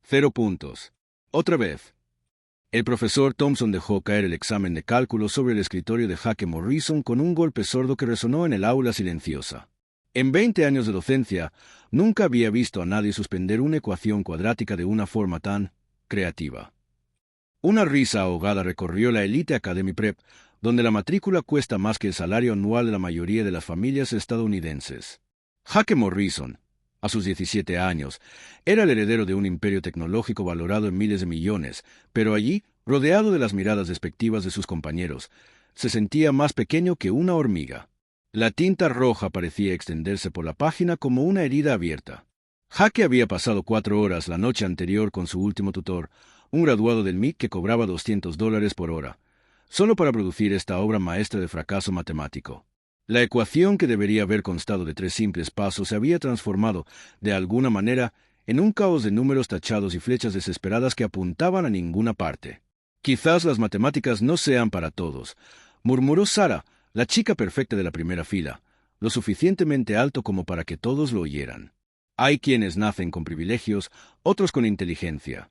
0 puntos. Otra vez. El profesor Thompson dejó caer el examen de cálculo sobre el escritorio de Jake Morrison con un golpe sordo que resonó en el aula silenciosa. En 20 años de docencia, nunca había visto a nadie suspender una ecuación cuadrática de una forma tan creativa. Una risa ahogada recorrió la Elite Academy Prep, donde la matrícula cuesta más que el salario anual de la mayoría de las familias estadounidenses. Jake Morrison, a sus 17 años, era el heredero de un imperio tecnológico valorado en miles de millones, pero allí, rodeado de las miradas despectivas de sus compañeros, se sentía más pequeño que una hormiga. La tinta roja parecía extenderse por la página como una herida abierta. Jake había pasado 4 horas la noche anterior con su último tutor, un graduado del MIT que cobraba $200 por hora, solo para producir esta obra maestra de fracaso matemático. La ecuación que debería haber constado de 3 simples pasos se había transformado, de alguna manera, en un caos de números tachados y flechas desesperadas que apuntaban a ninguna parte. Quizás las matemáticas no sean para todos, murmuró Sara, la chica perfecta de la primera fila, lo suficientemente alto como para que todos lo oyeran. Hay quienes nacen con privilegios, otros con inteligencia.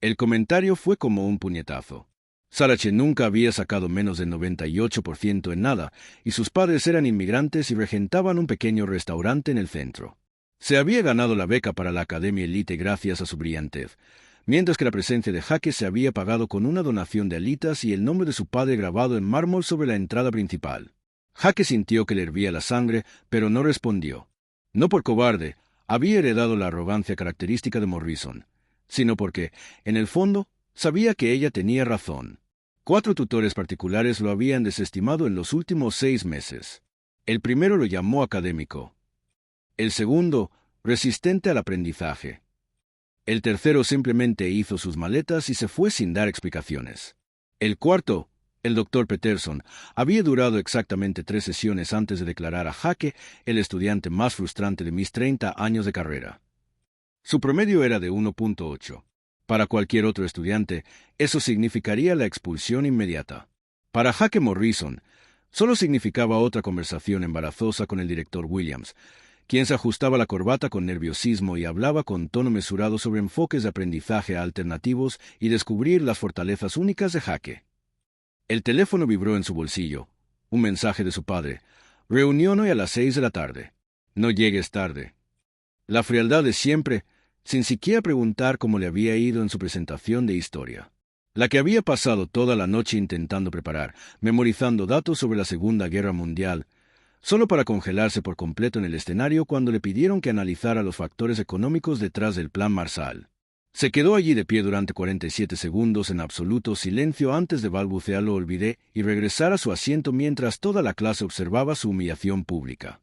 El comentario fue como un puñetazo. Sarache nunca había sacado menos del 98% en nada, y sus padres eran inmigrantes y regentaban un pequeño restaurante en el centro. Se había ganado la beca para la Academia Elite gracias a su brillantez, mientras que la presencia de Jake se había pagado con una donación de alitas y el nombre de su padre grabado en mármol sobre la entrada principal. Jake sintió que le hervía la sangre, pero no respondió. No por cobarde, había heredado la arrogancia característica de Morrison, sino porque, en el fondo, sabía que ella tenía razón. 4 tutores particulares lo habían desestimado en los últimos 6 meses. El primero lo llamó académico. El segundo, resistente al aprendizaje. El tercero simplemente hizo sus maletas y se fue sin dar explicaciones. El cuarto, el Dr. Peterson, había durado exactamente 3 sesiones antes de declarar a Jake el estudiante más frustrante de mis 30 años de carrera. Su promedio era de 1.8. Para cualquier otro estudiante, eso significaría la expulsión inmediata. Para Jake Morrison, solo significaba otra conversación embarazosa con el director Williams, quien se ajustaba la corbata con nerviosismo y hablaba con tono mesurado sobre enfoques de aprendizaje alternativos y descubrir las fortalezas únicas de Jake. El teléfono vibró en su bolsillo. Un mensaje de su padre. Reunión hoy a las 6 de la tarde. No llegues tarde. La frialdad de siempre, sin siquiera preguntar cómo le había ido en su presentación de historia. La que había pasado toda la noche intentando preparar, memorizando datos sobre la Segunda Guerra Mundial, solo para congelarse por completo en el escenario cuando le pidieron que analizara los factores económicos detrás del Plan Marshall. Se quedó allí de pie durante 47 segundos en absoluto silencio antes de balbucear "lo olvidé" y regresar a su asiento mientras toda la clase observaba su humillación pública.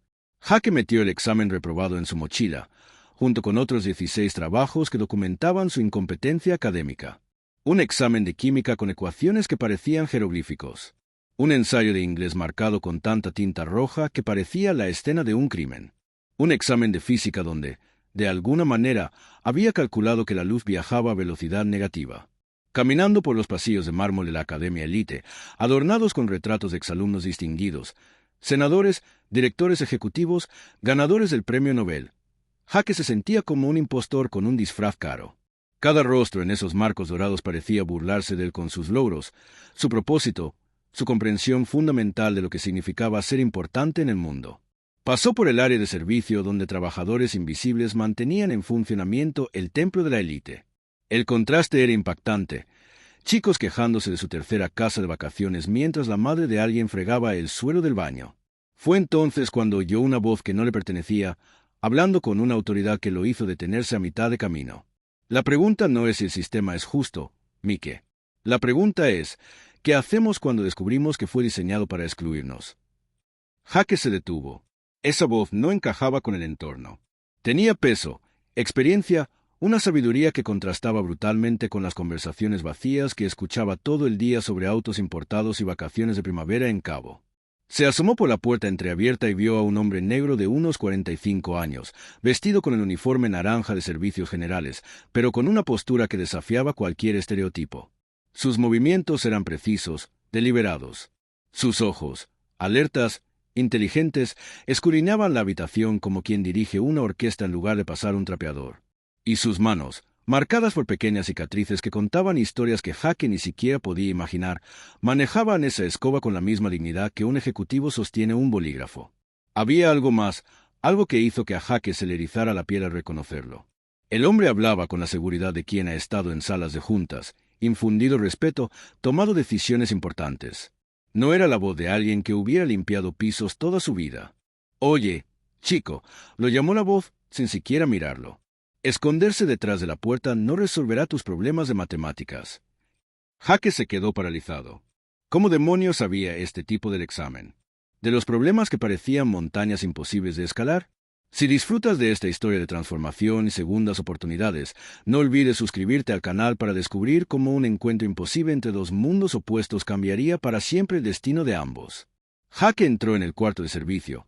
Jake metió el examen reprobado en su mochila, junto con otros 16 trabajos que documentaban su incompetencia académica. Un examen de química con ecuaciones que parecían jeroglíficos. Un ensayo de inglés marcado con tanta tinta roja que parecía la escena de un crimen. Un examen de física donde, de alguna manera, había calculado que la luz viajaba a velocidad negativa. Caminando por los pasillos de mármol de la Academia Elite, adornados con retratos de exalumnos distinguidos, senadores, directores ejecutivos, ganadores del Premio Nobel, Jake se sentía como un impostor con un disfraz caro. Cada rostro en esos marcos dorados parecía burlarse de él con sus logros, su propósito, su comprensión fundamental de lo que significaba ser importante en el mundo. Pasó por el área de servicio donde trabajadores invisibles mantenían en funcionamiento el templo de la élite. El contraste era impactante. Chicos quejándose de su tercera casa de vacaciones mientras la madre de alguien fregaba el suelo del baño. Fue entonces cuando oyó una voz que no le pertenecía, hablando con una autoridad que lo hizo detenerse a mitad de camino. La pregunta no es si el sistema es justo, Mike. La pregunta es, ¿qué hacemos cuando descubrimos que fue diseñado para excluirnos? Jake se detuvo. Esa voz no encajaba con el entorno. Tenía peso, experiencia, una sabiduría que contrastaba brutalmente con las conversaciones vacías que escuchaba todo el día sobre autos importados y vacaciones de primavera en Cabo. Se asomó por la puerta entreabierta y vio a un hombre negro de unos 45 años, vestido con el uniforme naranja de servicios generales, pero con una postura que desafiaba cualquier estereotipo. Sus movimientos eran precisos, deliberados. Sus ojos, alertas, inteligentes, escudriñaban la habitación como quien dirige una orquesta en lugar de pasar un trapeador. Y sus manos, marcadas por pequeñas cicatrices que contaban historias que Jake ni siquiera podía imaginar. Manejaban esa escoba con la misma dignidad que un ejecutivo sostiene un bolígrafo. Había algo más, algo que hizo que a Jake se le erizara la piel al reconocerlo. El hombre hablaba con la seguridad de quien ha estado en salas de juntas, infundido respeto, tomado decisiones importantes. No era la voz de alguien que hubiera limpiado pisos toda su vida. «Oye, chico», lo llamó la voz sin siquiera mirarlo. Esconderse detrás de la puerta no resolverá tus problemas de matemáticas. Jake se quedó paralizado. ¿Cómo demonios sabía este tipo del examen? ¿De los problemas que parecían montañas imposibles de escalar? Si disfrutas de esta historia de transformación y segundas oportunidades, no olvides suscribirte al canal para descubrir cómo un encuentro imposible entre dos mundos opuestos cambiaría para siempre el destino de ambos. Jake entró en el cuarto de servicio.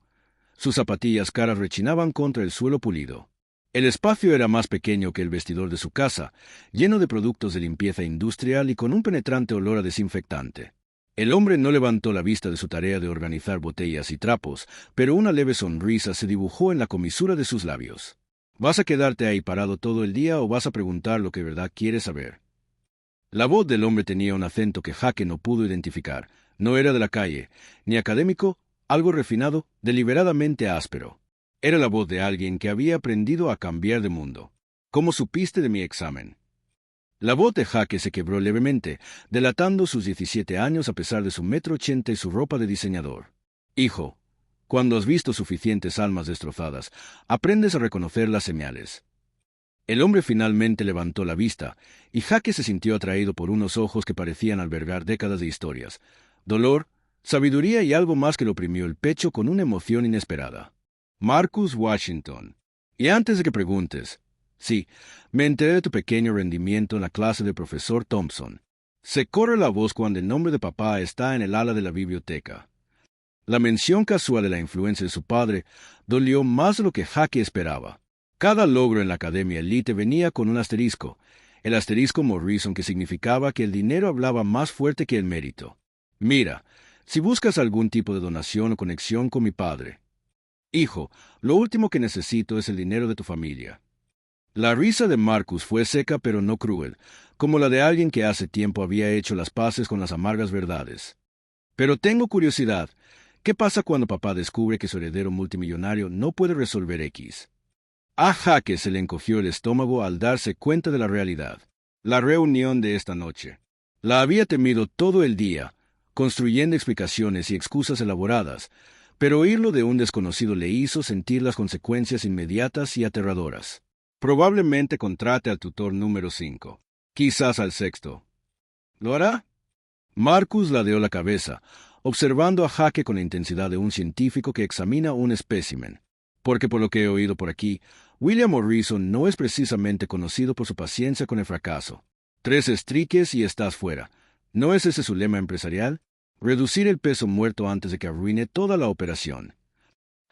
Sus zapatillas caras rechinaban contra el suelo pulido. El espacio era más pequeño que el vestidor de su casa, lleno de productos de limpieza industrial y con un penetrante olor a desinfectante. El hombre no levantó la vista de su tarea de organizar botellas y trapos, pero una leve sonrisa se dibujó en la comisura de sus labios. ¿Vas a quedarte ahí parado todo el día o vas a preguntar lo que de verdad quieres saber? La voz del hombre tenía un acento que Jake no pudo identificar. No era de la calle, ni académico, algo refinado, deliberadamente áspero. Era la voz de alguien que había aprendido a cambiar de mundo. ¿Cómo supiste de mi examen? La voz de Jake se quebró levemente, delatando sus 17 años a pesar de su 1,80 m y su ropa de diseñador. Hijo, cuando has visto suficientes almas destrozadas, aprendes a reconocer las señales. El hombre finalmente levantó la vista, y Jake se sintió atraído por unos ojos que parecían albergar décadas de historias, dolor, sabiduría y algo más que le oprimió el pecho con una emoción inesperada. Marcus Washington. Y antes de que preguntes, sí, me enteré de tu pequeño rendimiento en la clase del profesor Thompson. Se corre la voz cuando el nombre de papá está en el ala de la biblioteca. La mención casual de la influencia de su padre dolió más de lo que Jake esperaba. Cada logro en la academia elite venía con un asterisco, el asterisco Morrison, que significaba que el dinero hablaba más fuerte que el mérito. Mira, si buscas algún tipo de donación o conexión con mi padre. Hijo, lo último que necesito es el dinero de tu familia. La risa de Marcus fue seca pero no cruel, como la de alguien que hace tiempo había hecho las paces con las amargas verdades. Pero tengo curiosidad. ¿Qué pasa cuando papá descubre que su heredero multimillonario no puede resolver X? A Jake se le encogió el estómago al darse cuenta de la realidad. La reunión de esta noche. La había temido todo el día, construyendo explicaciones y excusas elaboradas, pero oírlo de un desconocido le hizo sentir las consecuencias inmediatas y aterradoras. Probablemente contrate al tutor número 5, quizás al 6º. ¿Lo hará? Marcus ladeó la cabeza, observando a Jake con la intensidad de un científico que examina un espécimen. Porque por lo que he oído por aquí, William Morrison no es precisamente conocido por su paciencia con el fracaso. 3 estriques y estás fuera. ¿No es ese su lema empresarial? Reducir el peso muerto antes de que arruine toda la operación.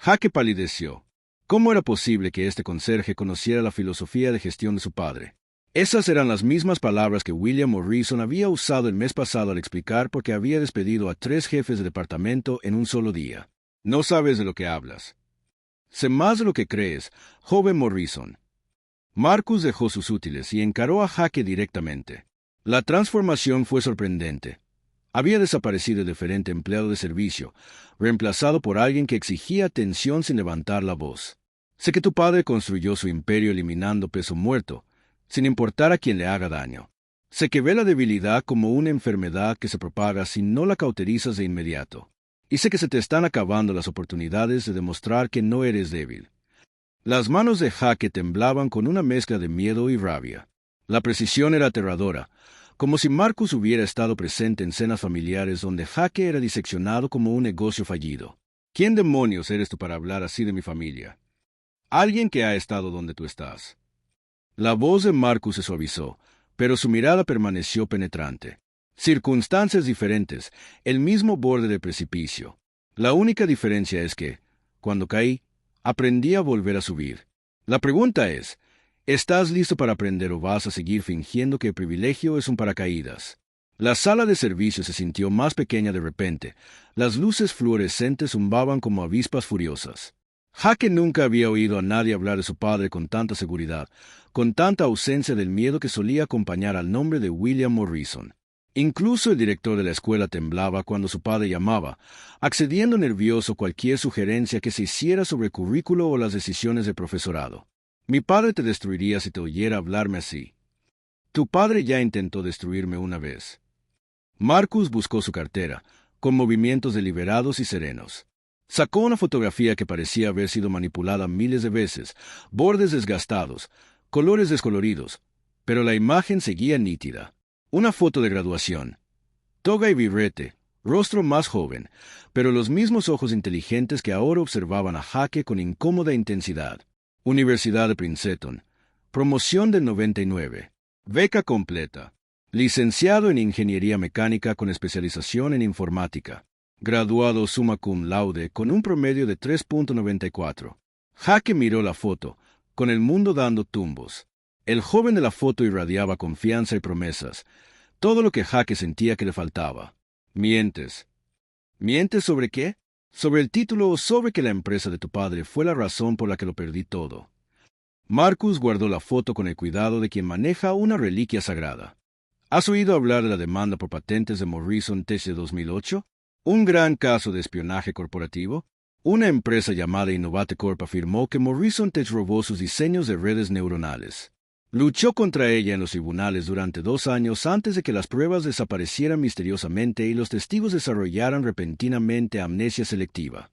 Jake palideció. ¿Cómo era posible que este conserje conociera la filosofía de gestión de su padre? Esas eran las mismas palabras que William Morrison había usado el mes pasado al explicar por qué había despedido a 3 jefes de departamento en un solo día. No sabes de lo que hablas. Sé más de lo que crees, joven Morrison. Marcus dejó sus útiles y encaró a Jake directamente. La transformación fue sorprendente. Había desaparecido el deferente empleado de servicio, reemplazado por alguien que exigía atención sin levantar la voz. Sé que tu padre construyó su imperio eliminando peso muerto, sin importar a quien le haga daño. Sé que ve la debilidad como una enfermedad que se propaga si no la cauterizas de inmediato. Y sé que se te están acabando las oportunidades de demostrar que no eres débil. Las manos de Jake temblaban con una mezcla de miedo y rabia. La precisión era aterradora, como si Marcus hubiera estado presente en cenas familiares donde Jake era diseccionado como un negocio fallido. ¿Quién demonios eres tú para hablar así de mi familia? Alguien que ha estado donde tú estás. La voz de Marcus se suavizó, pero su mirada permaneció penetrante. Circunstancias diferentes, el mismo borde del precipicio. La única diferencia es que, cuando caí, aprendí a volver a subir. La pregunta es, ¿estás listo para aprender o vas a seguir fingiendo que el privilegio es un paracaídas? La sala de servicio se sintió más pequeña de repente. Las luces fluorescentes zumbaban como avispas furiosas. Jaque nunca había oído a nadie hablar de su padre con tanta seguridad, con tanta ausencia del miedo que solía acompañar al nombre de William Morrison. Incluso el director de la escuela temblaba cuando su padre llamaba, accediendo nervioso cualquier sugerencia que se hiciera sobre el currículo o las decisiones del profesorado. Mi padre te destruiría si te oyera hablarme así. Tu padre ya intentó destruirme una vez. Marcus buscó su cartera, con movimientos deliberados y serenos. Sacó una fotografía que parecía haber sido manipulada miles de veces, bordes desgastados, colores descoloridos, pero la imagen seguía nítida. Una foto de graduación. Toga y birrete, rostro más joven, pero los mismos ojos inteligentes que ahora observaban a Jaque con incómoda intensidad. Universidad de Princeton. Promoción del 99. Beca completa. Licenciado en Ingeniería Mecánica con especialización en Informática. Graduado summa cum laude con un promedio de 3.94. Jaque miró la foto, con el mundo dando tumbos. El joven de la foto irradiaba confianza y promesas, todo lo que Jaque sentía que le faltaba. ¿Mientes? ¿Mientes sobre qué? Sobre el título o sobre que la empresa de tu padre fue la razón por la que lo perdí todo. Marcus guardó la foto con el cuidado de quien maneja una reliquia sagrada. ¿Has oído hablar de la demanda por patentes de Morrison Tech de 2008? Un gran caso de espionaje corporativo. Una empresa llamada Innovate Corp afirmó que Morrison Tech robó sus diseños de redes neuronales. Luchó contra ella en los tribunales durante 2 años antes de que las pruebas desaparecieran misteriosamente y los testigos desarrollaran repentinamente amnesia selectiva.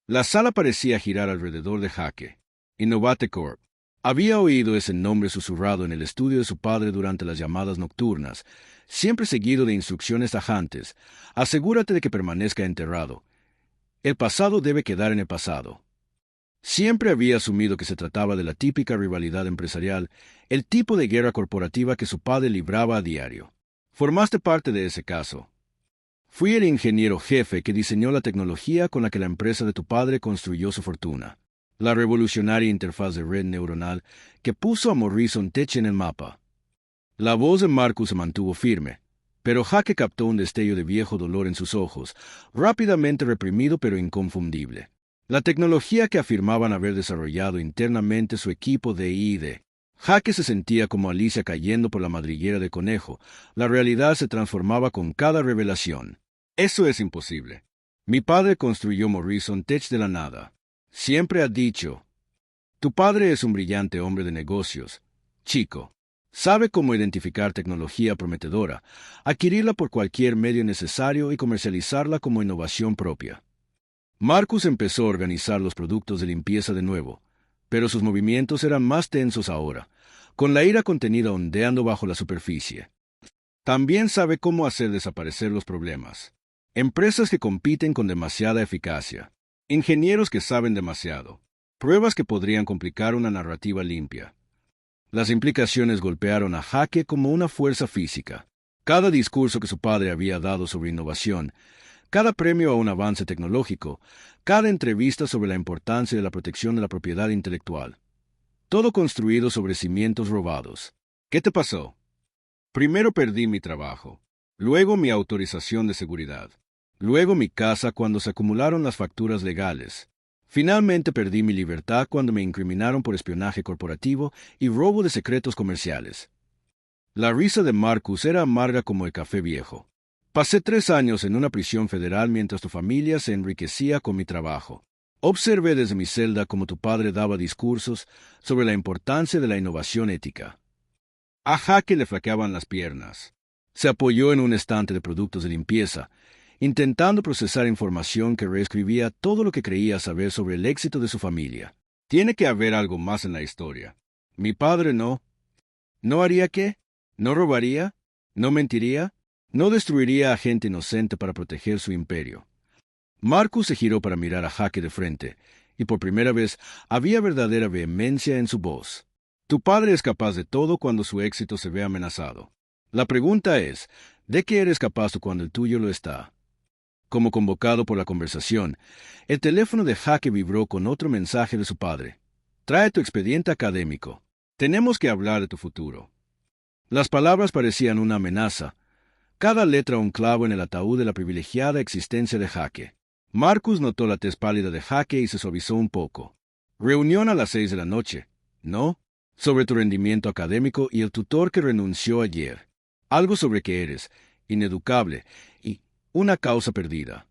La sala parecía girar alrededor de Jaque. Innovate Corp. Había oído ese nombre susurrado en el estudio de su padre durante las llamadas nocturnas, siempre seguido de instrucciones tajantes. Asegúrate de que permanezca enterrado. El pasado debe quedar en el pasado. Siempre había asumido que se trataba de la típica rivalidad empresarial, el tipo de guerra corporativa que su padre libraba a diario. Formaste parte de ese caso. Fui el ingeniero jefe que diseñó la tecnología con la que la empresa de tu padre construyó su fortuna. La revolucionaria interfaz de red neuronal que puso a Morrison Tech en el mapa. La voz de Marcus se mantuvo firme, pero Jaque captó un destello de viejo dolor en sus ojos, rápidamente reprimido pero inconfundible. La tecnología que afirmaban haber desarrollado internamente su equipo de I+D. Jaque se sentía como Alicia cayendo por la madriguera de conejo. La realidad se transformaba con cada revelación. Eso es imposible. Mi padre construyó Morrison Tech de la nada. Siempre ha dicho, tu padre es un brillante hombre de negocios, chico. Sabe cómo identificar tecnología prometedora, adquirirla por cualquier medio necesario y comercializarla como innovación propia. Marcus empezó a organizar los productos de limpieza de nuevo, pero sus movimientos eran más tensos ahora, con la ira contenida ondeando bajo la superficie. También sabe cómo hacer desaparecer los problemas. Empresas que compiten con demasiada eficacia. Ingenieros que saben demasiado. Pruebas que podrían complicar una narrativa limpia. Las implicaciones golpearon a Jaque como una fuerza física. Cada discurso que su padre había dado sobre innovación, cada premio a un avance tecnológico, cada entrevista sobre la importancia de la protección de la propiedad intelectual. Todo construido sobre cimientos robados. ¿Qué te pasó? Primero perdí mi trabajo, luego mi autorización de seguridad, luego mi casa cuando se acumularon las facturas legales. Finalmente perdí mi libertad cuando me incriminaron por espionaje corporativo y robo de secretos comerciales. La risa de Marcus era amarga como el café viejo. Pasé 3 años en una prisión federal mientras tu familia se enriquecía con mi trabajo. Observé desde mi celda cómo tu padre daba discursos sobre la importancia de la innovación ética. A Jaque le flaqueaban las piernas. Se apoyó en un estante de productos de limpieza, intentando procesar información que reescribía todo lo que creía saber sobre el éxito de su familia. Tiene que haber algo más en la historia. Mi padre no. ¿No haría qué? ¿No robaría? ¿No mentiría? ¿No destruiría a gente inocente para proteger su imperio? Marcus se giró para mirar a Jaque de frente, y por primera vez había verdadera vehemencia en su voz. Tu padre es capaz de todo cuando su éxito se ve amenazado. La pregunta es, ¿de qué eres capaz tú cuando el tuyo lo está? Como convocado por la conversación, el teléfono de Jaque vibró con otro mensaje de su padre. Trae tu expediente académico. Tenemos que hablar de tu futuro. Las palabras parecían una amenaza, cada letra un clavo en el ataúd de la privilegiada existencia de Jaque. Marcus notó la tez pálida de Jaque y se suavizó un poco. Reunión a las 6 de la noche, ¿no? Sobre tu rendimiento académico y el tutor que renunció ayer. Algo sobre que eres ineducable y una causa perdida.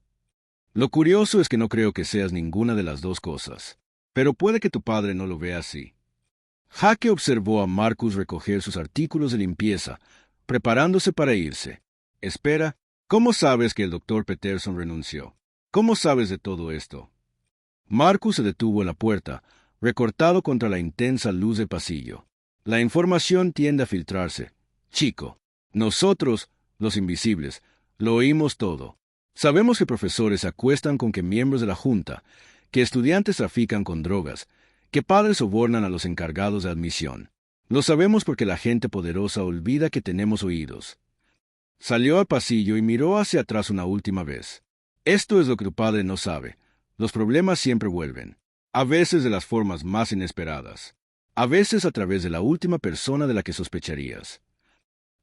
Lo curioso es que no creo que seas ninguna de las dos cosas. Pero puede que tu padre no lo vea así. Jaque observó a Marcus recoger sus artículos de limpieza, preparándose para irse. Espera, ¿cómo sabes que el doctor Peterson renunció? ¿Cómo sabes de todo esto? Marcus se detuvo en la puerta, recortado contra la intensa luz del pasillo. La información tiende a filtrarse. Chico, nosotros, los invisibles, lo oímos todo. Sabemos que profesores se acuestan con que miembros de la Junta, que estudiantes trafican con drogas, que padres sobornan a los encargados de admisión. Lo sabemos porque la gente poderosa olvida que tenemos oídos. Salió al pasillo y miró hacia atrás una última vez. Esto es lo que tu padre no sabe. Los problemas siempre vuelven. A veces de las formas más inesperadas. A veces a través de la última persona de la que sospecharías.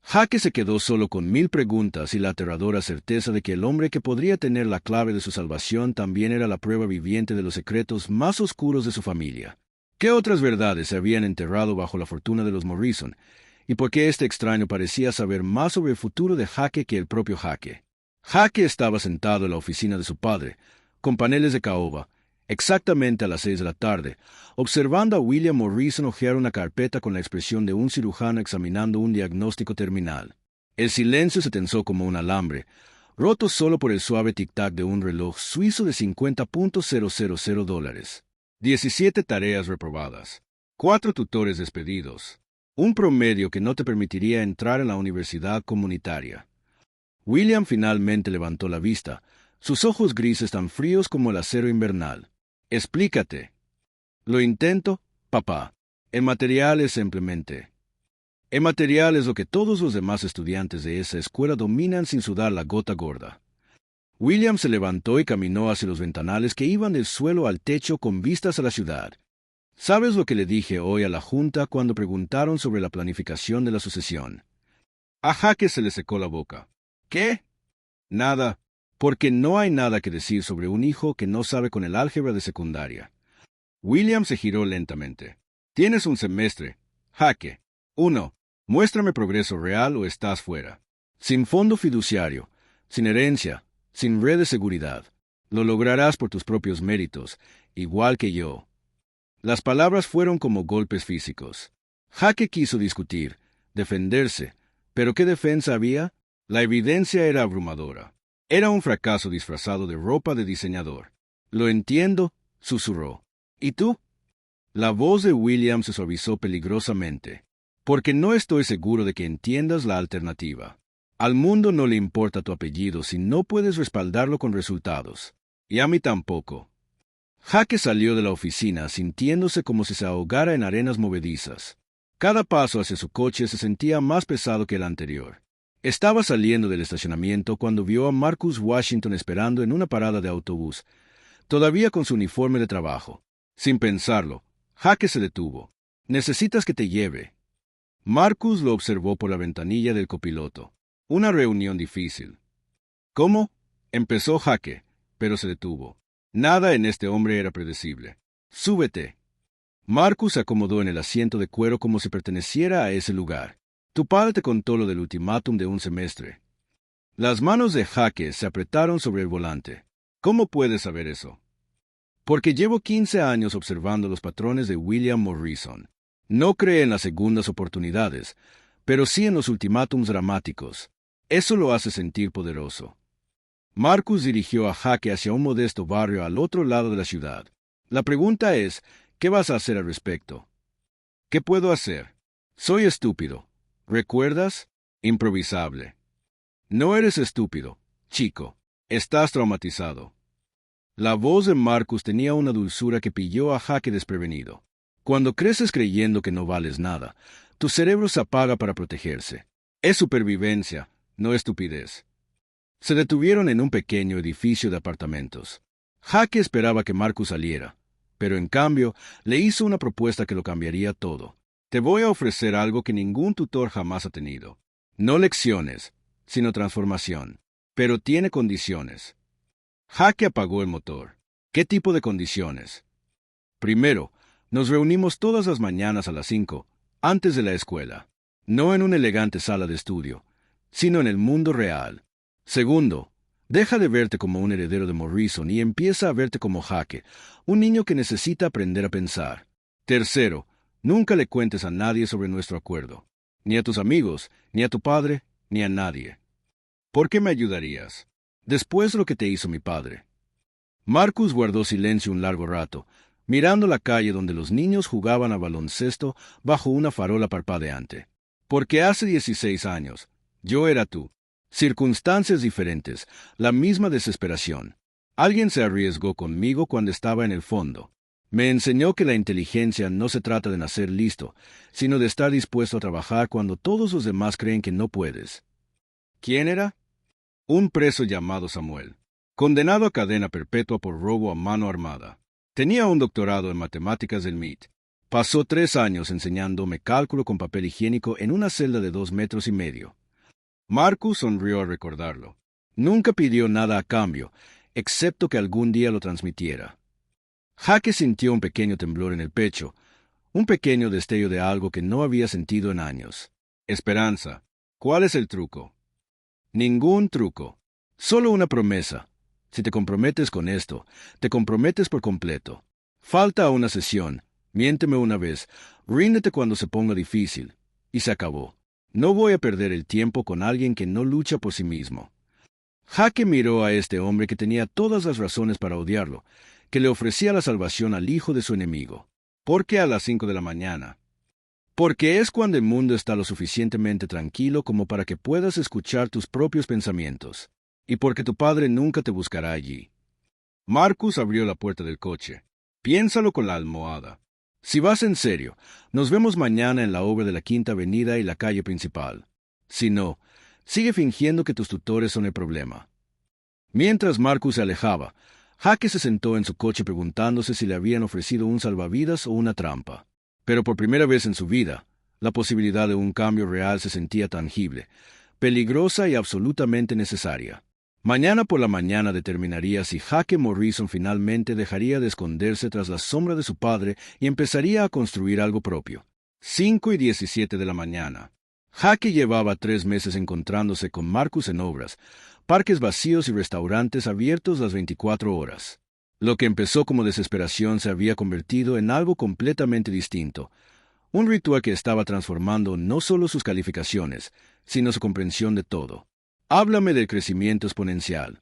Jaque se quedó solo con 1000 preguntas y la aterradora certeza de que el hombre que podría tener la clave de su salvación también era la prueba viviente de los secretos más oscuros de su familia. ¿Qué otras verdades se habían enterrado bajo la fortuna de los Morrison? ¿Y por qué este extraño parecía saber más sobre el futuro de Jaque que el propio Jaque? Jaque estaba sentado en la oficina de su padre, con paneles de caoba, exactamente a las 6 de la tarde, observando a William Morrison hojear una carpeta con la expresión de un cirujano examinando un diagnóstico terminal. El silencio se tensó como un alambre, roto solo por el suave tic-tac de un reloj suizo de $50,000. 17 tareas reprobadas. 4 tutores despedidos. Un promedio que no te permitiría entrar en la universidad comunitaria. William finalmente levantó la vista, sus ojos grises tan fríos como el acero invernal. Explícate. Lo intento, papá. El material es simplemente. El material es lo que todos los demás estudiantes de esa escuela dominan sin sudar la gota gorda. William se levantó y caminó hacia los ventanales que iban del suelo al techo con vistas a la ciudad. ¿Sabes lo que le dije hoy a la Junta cuando preguntaron sobre la planificación de la sucesión? A Jaque se le secó la boca. ¿Qué? Nada, porque no hay nada que decir sobre un hijo que no sabe con el álgebra de secundaria. William se giró lentamente. Tienes un semestre. Jaque. 1. Muéstrame progreso real o estás fuera. Sin fondo fiduciario, sin herencia, sin red de seguridad. Lo lograrás por tus propios méritos, igual que yo. Las palabras fueron como golpes físicos. Jaque quiso discutir, defenderse, pero ¿qué defensa había? La evidencia era abrumadora. Era un fracaso disfrazado de ropa de diseñador. Lo entiendo, susurró. ¿Y tú? La voz de William se suavizó peligrosamente. Porque no estoy seguro de que entiendas la alternativa. Al mundo no le importa tu apellido si no puedes respaldarlo con resultados. Y a mí tampoco. Jaque salió de la oficina sintiéndose como si se ahogara en arenas movedizas. Cada paso hacia su coche se sentía más pesado que el anterior. Estaba saliendo del estacionamiento cuando vio a Marcus Washington esperando en una parada de autobús, todavía con su uniforme de trabajo. Sin pensarlo, Jaque se detuvo. «Necesitas que te lleve». Marcus lo observó por la ventanilla del copiloto. Una reunión difícil. «¿Cómo?» empezó Jaque, pero se detuvo. Nada en este hombre era predecible. «Súbete». Marcus se acomodó en el asiento de cuero como si perteneciera a ese lugar. Tu padre te contó lo del ultimátum de un semestre. Las manos de Jaque se apretaron sobre el volante. ¿Cómo puedes saber eso? Porque llevo 15 años observando los patrones de William Morrison. No cree en las segundas oportunidades, pero sí en los ultimátums dramáticos. Eso lo hace sentir poderoso. Marcus dirigió a Jaque hacia un modesto barrio al otro lado de la ciudad. La pregunta es, ¿qué vas a hacer al respecto? ¿Qué puedo hacer? Soy estúpido. ¿Recuerdas? Improvisable. No eres estúpido, chico. Estás traumatizado. La voz de Marcus tenía una dulzura que pilló a Jaque desprevenido. Cuando creces creyendo que no vales nada, tu cerebro se apaga para protegerse. Es supervivencia, no estupidez. Se detuvieron en un pequeño edificio de apartamentos. Jaque esperaba que Marcus saliera, pero en cambio le hizo una propuesta que lo cambiaría todo. Te voy a ofrecer algo que ningún tutor jamás ha tenido. No lecciones, sino transformación. Pero tiene condiciones. Jaque apagó el motor. ¿Qué tipo de condiciones? Primero, nos reunimos todas las mañanas a las 5, antes de la escuela. No en una elegante sala de estudio, sino en el mundo real. Segundo, deja de verte como un heredero de Morrison y empieza a verte como Jaque, un niño que necesita aprender a pensar. Tercero, nunca le cuentes a nadie sobre nuestro acuerdo. Ni a tus amigos, ni a tu padre, ni a nadie. ¿Por qué me ayudarías? Después de lo que te hizo mi padre. Marcus guardó silencio un largo rato, mirando la calle donde los niños jugaban a baloncesto bajo una farola parpadeante. Porque hace 16 años, yo era tú. Circunstancias diferentes, la misma desesperación. Alguien se arriesgó conmigo cuando estaba en el fondo. Me enseñó que la inteligencia no se trata de nacer listo, sino de estar dispuesto a trabajar cuando todos los demás creen que no puedes. ¿Quién era? Un preso llamado Samuel, condenado a cadena perpetua por robo a mano armada. Tenía un doctorado en matemáticas del MIT. Pasó 3 años enseñándome cálculo con papel higiénico en una celda de 2,5 metros. Marcus sonrió al recordarlo. Nunca pidió nada a cambio, excepto que algún día lo transmitiera. Jaque sintió un pequeño temblor en el pecho, un pequeño destello de algo que no había sentido en años. Esperanza. ¿Cuál es el truco? Ningún truco. Solo una promesa. Si te comprometes con esto, te comprometes por completo. Falta una sesión. Miénteme una vez. Ríndete cuando se ponga difícil. Y se acabó. No voy a perder el tiempo con alguien que no lucha por sí mismo. Jaque miró a este hombre que tenía todas las razones para odiarlo, que le ofrecía la salvación al hijo de su enemigo. ¿Por qué a las 5 de la mañana? Porque es cuando el mundo está lo suficientemente tranquilo como para que puedas escuchar tus propios pensamientos. Y porque tu padre nunca te buscará allí. Marcus abrió la puerta del coche. Piénsalo con la almohada. Si vas en serio, nos vemos mañana en la obra de la Quinta Avenida y la calle principal. Si no, sigue fingiendo que tus tutores son el problema. Mientras Marcus se alejaba, Jaque se sentó en su coche preguntándose si le habían ofrecido un salvavidas o una trampa. Pero por primera vez en su vida, la posibilidad de un cambio real se sentía tangible, peligrosa y absolutamente necesaria. Mañana por la mañana determinaría si Jaque Morrison finalmente dejaría de esconderse tras la sombra de su padre y empezaría a construir algo propio. 5:17 de la mañana. Jaque llevaba 3 meses encontrándose con Marcus en obras, parques vacíos y restaurantes abiertos las 24 horas. Lo que empezó como desesperación se había convertido en algo completamente distinto, un ritual que estaba transformando no solo sus calificaciones, sino su comprensión de todo. «Háblame del crecimiento exponencial»,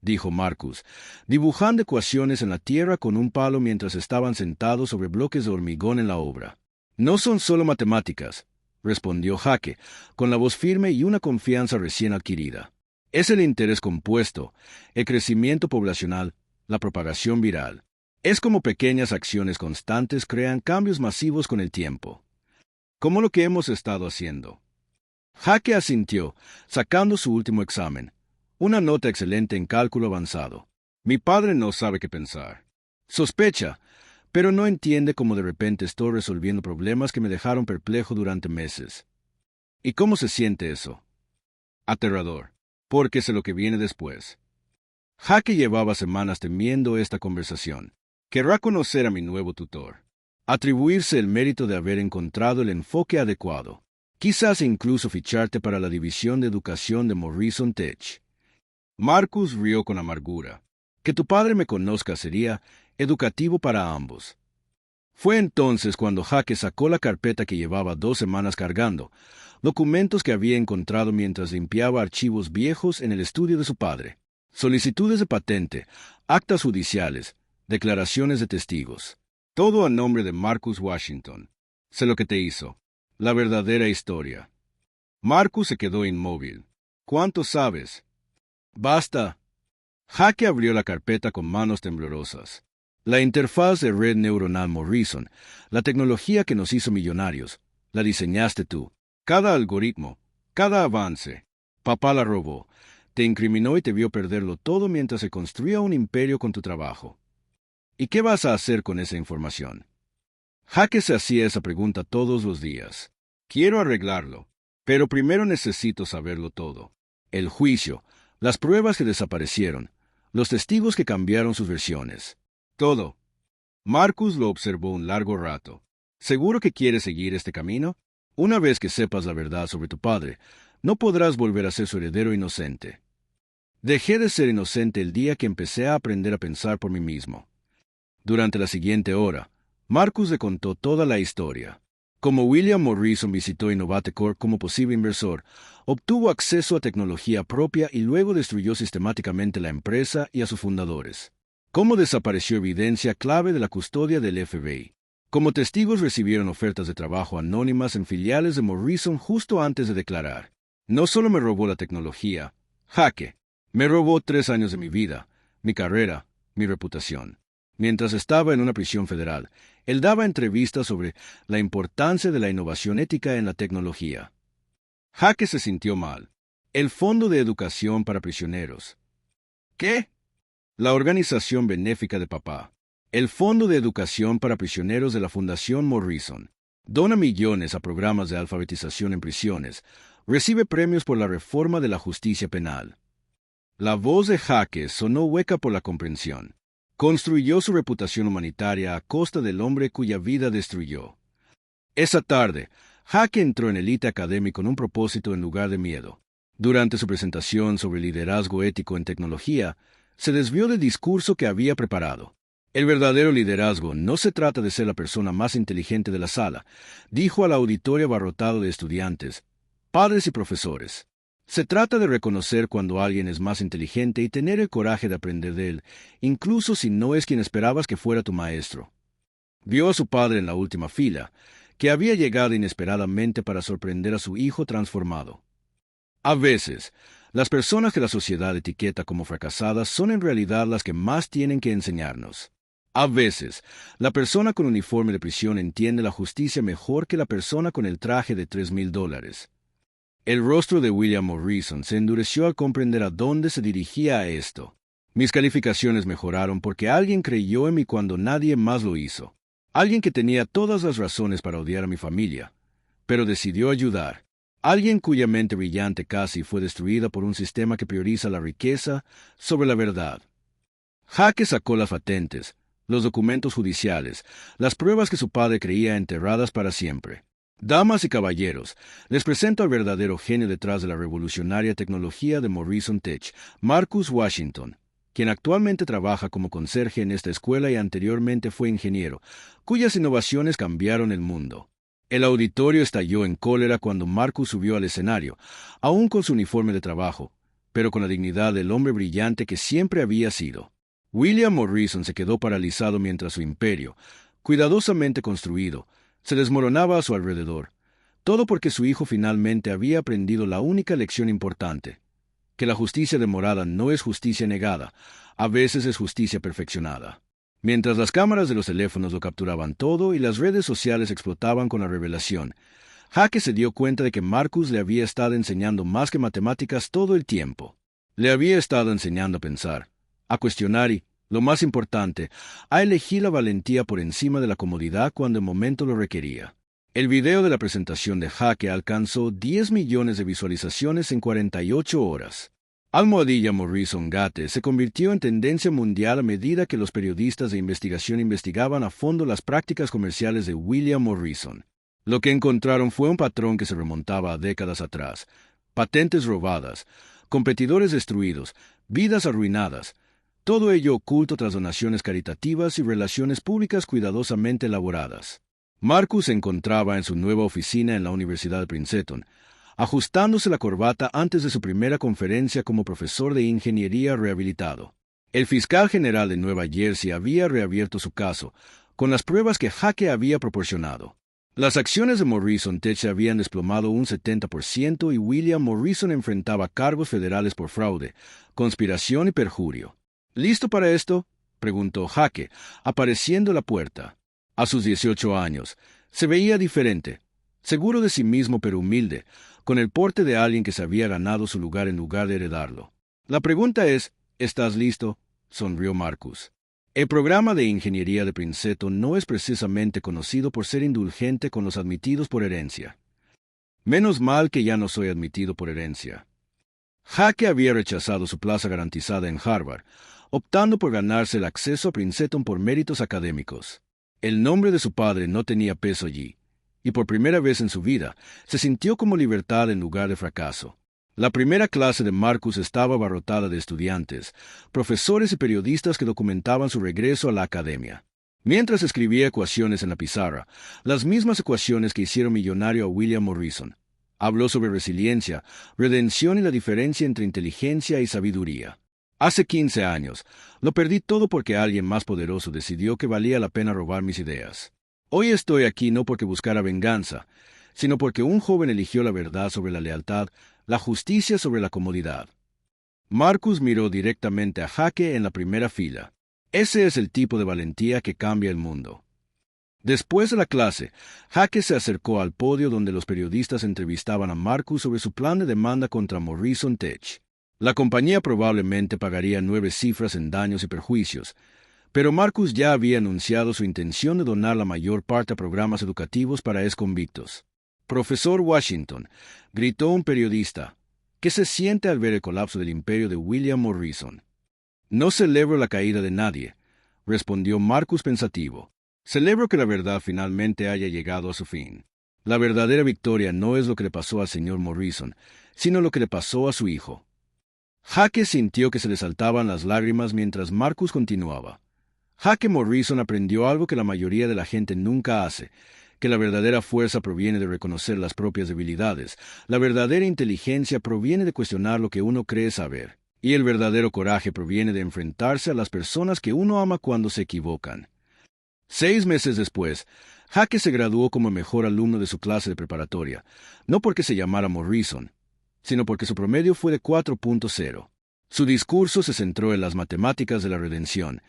dijo Marcus, dibujando ecuaciones en la tierra con un palo mientras estaban sentados sobre bloques de hormigón en la obra. «No son solo matemáticas», respondió Jaque, con la voz firme y una confianza recién adquirida. «Es el interés compuesto, el crecimiento poblacional, la propagación viral. Es como pequeñas acciones constantes crean cambios masivos con el tiempo. Como lo que hemos estado haciendo». Jaque asintió, sacando su último examen, una nota excelente en cálculo avanzado. Mi padre no sabe qué pensar. Sospecha, pero no entiende cómo de repente estoy resolviendo problemas que me dejaron perplejo durante meses. ¿Y cómo se siente eso? Aterrador, porque sé lo que viene después. Jaque llevaba semanas temiendo esta conversación. Querrá conocer a mi nuevo tutor. Atribuirse el mérito de haber encontrado el enfoque adecuado. Quizás incluso ficharte para la división de educación de Morrison Tech. Marcus rió con amargura. Que tu padre me conozca sería educativo para ambos. Fue entonces cuando Jaque sacó la carpeta que llevaba 2 semanas cargando, documentos que había encontrado mientras limpiaba archivos viejos en el estudio de su padre. Solicitudes de patente, actas judiciales, declaraciones de testigos. Todo a nombre de Marcus Washington. Sé lo que te hizo. La verdadera historia. Marcus se quedó inmóvil. ¿Cuánto sabes? Basta. Jaque abrió la carpeta con manos temblorosas. La interfaz de red neuronal Morrison, la tecnología que nos hizo millonarios, la diseñaste tú. Cada algoritmo, cada avance. Papá la robó, te incriminó y te vio perderlo todo mientras se construía un imperio con tu trabajo. ¿Y qué vas a hacer con esa información? Jaque se hacía esa pregunta todos los días. Quiero arreglarlo, pero primero necesito saberlo todo. El juicio, las pruebas que desaparecieron, los testigos que cambiaron sus versiones. Todo. Marcus lo observó un largo rato. ¿Seguro que quieres seguir este camino? Una vez que sepas la verdad sobre tu padre, no podrás volver a ser su heredero inocente. Dejé de ser inocente el día que empecé a aprender a pensar por mí mismo. Durante la siguiente hora, Marcus le contó toda la historia. Como William Morrison visitó Innovate Corp como posible inversor, obtuvo acceso a tecnología propia y luego destruyó sistemáticamente la empresa y a sus fundadores. Cómo desapareció evidencia clave de la custodia del FBI. Como testigos recibieron ofertas de trabajo anónimas en filiales de Morrison justo antes de declarar. No solo me robó la tecnología, jaque, me robó 3 años de mi vida, mi carrera, mi reputación. Mientras estaba en una prisión federal, él daba entrevistas sobre la importancia de la innovación ética en la tecnología. Jaque se sintió mal. El Fondo de Educación para Prisioneros. ¿Qué? La organización benéfica de papá. El Fondo de Educación para Prisioneros de la Fundación Morrison dona millones a programas de alfabetización en prisiones, recibe premios por la reforma de la justicia penal. La voz de Jaque sonó hueca por la comprensión. Construyó su reputación humanitaria a costa del hombre cuya vida destruyó. Esa tarde, Jaque entró en el elite académico con un propósito en lugar de miedo. Durante su presentación sobre liderazgo ético en tecnología, se desvió del discurso que había preparado. El verdadero liderazgo no se trata de ser la persona más inteligente de la sala, dijo al auditorio abarrotado de estudiantes, padres y profesores. Se trata de reconocer cuando alguien es más inteligente y tener el coraje de aprender de él, incluso si no es quien esperabas que fuera tu maestro. Vio a su padre en la última fila, que había llegado inesperadamente para sorprender a su hijo transformado. A veces, las personas que la sociedad etiqueta como fracasadas son en realidad las que más tienen que enseñarnos. A veces, la persona con uniforme de prisión entiende la justicia mejor que la persona con el traje de $3,000. El rostro de William Morrison se endureció al comprender a dónde se dirigía a esto. Mis calificaciones mejoraron porque alguien creyó en mí cuando nadie más lo hizo. Alguien que tenía todas las razones para odiar a mi familia, pero decidió ayudar. Alguien cuya mente brillante casi fue destruida por un sistema que prioriza la riqueza sobre la verdad. Jaque sacó las patentes, los documentos judiciales, las pruebas que su padre creía enterradas para siempre. Damas y caballeros, les presento al verdadero genio detrás de la revolucionaria tecnología de Morrison Tech, Marcus Washington, quien actualmente trabaja como conserje en esta escuela y anteriormente fue ingeniero, cuyas innovaciones cambiaron el mundo. El auditorio estalló en cólera cuando Marcus subió al escenario, aún con su uniforme de trabajo, pero con la dignidad del hombre brillante que siempre había sido. William Morrison se quedó paralizado mientras su imperio, cuidadosamente construido, se desmoronaba a su alrededor, todo porque su hijo finalmente había aprendido la única lección importante, que la justicia demorada no es justicia negada, a veces es justicia perfeccionada. Mientras las cámaras de los teléfonos lo capturaban todo y las redes sociales explotaban con la revelación, Jaque se dio cuenta de que Marcus le había estado enseñando más que matemáticas todo el tiempo. Le había estado enseñando a pensar, a cuestionar y, lo más importante, a elegir la valentía por encima de la comodidad cuando el momento lo requería. El video de la presentación de Jaque alcanzó 10 millones de visualizaciones en 48 horas. Almohadilla Morrison Gate se convirtió en tendencia mundial a medida que los periodistas de investigación investigaban a fondo las prácticas comerciales de William Morrison. Lo que encontraron fue un patrón que se remontaba a décadas atrás: patentes robadas, competidores destruidos, vidas arruinadas, todo ello oculto tras donaciones caritativas y relaciones públicas cuidadosamente elaboradas. Marcus se encontraba en su nueva oficina en la Universidad de Princeton, ajustándose la corbata antes de su primera conferencia como profesor de ingeniería rehabilitado. El fiscal general de Nueva Jersey había reabierto su caso, con las pruebas que Jaque había proporcionado. Las acciones de Morrison Tech se habían desplomado un 70% y William Morrison enfrentaba cargos federales por fraude, conspiración y perjurio. ¿Listo para esto?, preguntó Jaque, apareciendo en la puerta. A sus 18 años, se veía diferente, seguro de sí mismo pero humilde, con el porte de alguien que se había ganado su lugar en lugar de heredarlo. La pregunta es, ¿estás listo?, sonrió Marcus. El programa de ingeniería de Princeton no es precisamente conocido por ser indulgente con los admitidos por herencia. Menos mal que ya no soy admitido por herencia. Jaque había rechazado su plaza garantizada en Harvard, optando por ganarse el acceso a Princeton por méritos académicos. El nombre de su padre no tenía peso allí, y por primera vez en su vida se sintió como libertad en lugar de fracaso. La primera clase de Marcus estaba abarrotada de estudiantes, profesores y periodistas que documentaban su regreso a la academia. Mientras escribía ecuaciones en la pizarra, las mismas ecuaciones que hicieron millonario a William Morrison. Habló sobre resiliencia, redención y la diferencia entre inteligencia y sabiduría. Hace 15 años, lo perdí todo porque alguien más poderoso decidió que valía la pena robar mis ideas. Hoy estoy aquí no porque buscara venganza, sino porque un joven eligió la verdad sobre la lealtad, la justicia sobre la comodidad. Marcus miró directamente a Jake en la primera fila. Ese es el tipo de valentía que cambia el mundo. Después de la clase, Jake se acercó al podio donde los periodistas entrevistaban a Marcus sobre su plan de demanda contra Morrison Tech. La compañía probablemente pagaría 9 cifras en daños y perjuicios, pero Marcus ya había anunciado su intención de donar la mayor parte a programas educativos para exconvictos. «Profesor Washington», gritó un periodista, «¿qué se siente al ver el colapso del imperio de William Morrison?» «No celebro la caída de nadie», respondió Marcus pensativo. «Celebro que la verdad finalmente haya llegado a su fin. La verdadera victoria no es lo que le pasó al señor Morrison, sino lo que le pasó a su hijo». Jake sintió que se le saltaban las lágrimas mientras Marcus continuaba. Jake Morrison aprendió algo que la mayoría de la gente nunca hace, que la verdadera fuerza proviene de reconocer las propias debilidades, la verdadera inteligencia proviene de cuestionar lo que uno cree saber, y el verdadero coraje proviene de enfrentarse a las personas que uno ama cuando se equivocan. 6 meses después, Jake se graduó como el mejor alumno de su clase de preparatoria, no porque se llamara Morrison, sino porque su promedio fue de 4.0. Su discurso se centró en las matemáticas de la redención,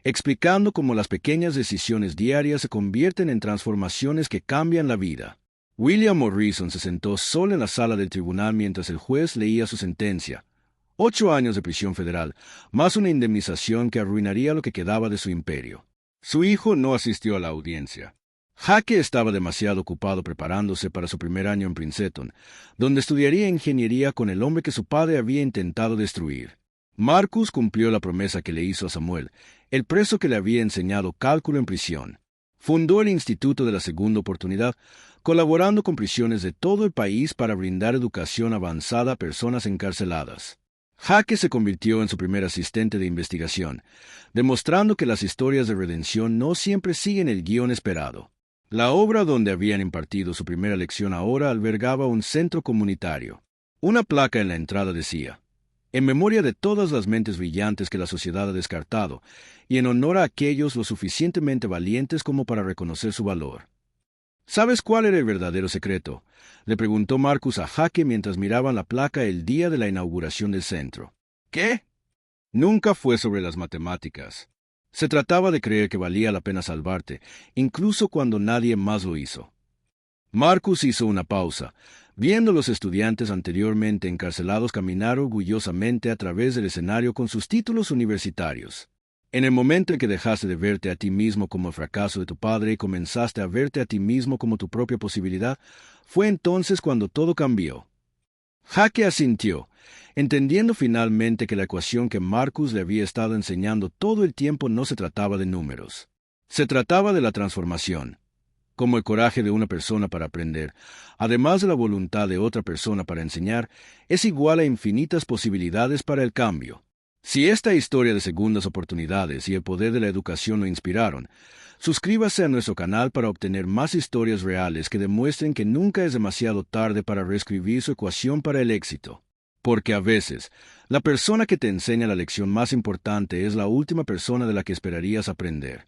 explicando cómo las pequeñas decisiones diarias se convierten en transformaciones que cambian la vida. William Morrison se sentó solo en la sala del tribunal mientras el juez leía su sentencia. 8 años de prisión federal, más una indemnización que arruinaría lo que quedaba de su imperio. Su hijo no asistió a la audiencia. Jake estaba demasiado ocupado preparándose para su primer año en Princeton, donde estudiaría ingeniería con el hombre que su padre había intentado destruir. Marcus cumplió la promesa que le hizo a Samuel, el preso que le había enseñado cálculo en prisión. Fundó el Instituto de la Segunda Oportunidad, colaborando con prisiones de todo el país para brindar educación avanzada a personas encarceladas. Jake se convirtió en su primer asistente de investigación, demostrando que las historias de redención no siempre siguen el guión esperado. La obra donde habían impartido su primera lección ahora albergaba un centro comunitario. Una placa en la entrada decía: «En memoria de todas las mentes brillantes que la sociedad ha descartado, y en honor a aquellos lo suficientemente valientes como para reconocer su valor». ¿Sabes cuál era el verdadero secreto?, le preguntó Marcus a Jake mientras miraban la placa el día de la inauguración del centro. ¿Qué? Nunca fue sobre las matemáticas. Se trataba de creer que valía la pena salvarte, incluso cuando nadie más lo hizo. Marcus hizo una pausa, viendo a los estudiantes anteriormente encarcelados caminar orgullosamente a través del escenario con sus títulos universitarios. En el momento en que dejaste de verte a ti mismo como el fracaso de tu padre y comenzaste a verte a ti mismo como tu propia posibilidad, fue entonces cuando todo cambió. Jake asintió, entendiendo finalmente que la ecuación que Marcus le había estado enseñando todo el tiempo no se trataba de números. Se trataba de la transformación. Como el coraje de una persona para aprender, además de la voluntad de otra persona para enseñar, es igual a infinitas posibilidades para el cambio. Si esta historia de segundas oportunidades y el poder de la educación lo inspiraron, suscríbase a nuestro canal para obtener más historias reales que demuestren que nunca es demasiado tarde para reescribir su ecuación para el éxito. Porque a veces, la persona que te enseña la lección más importante es la última persona de la que esperarías aprender.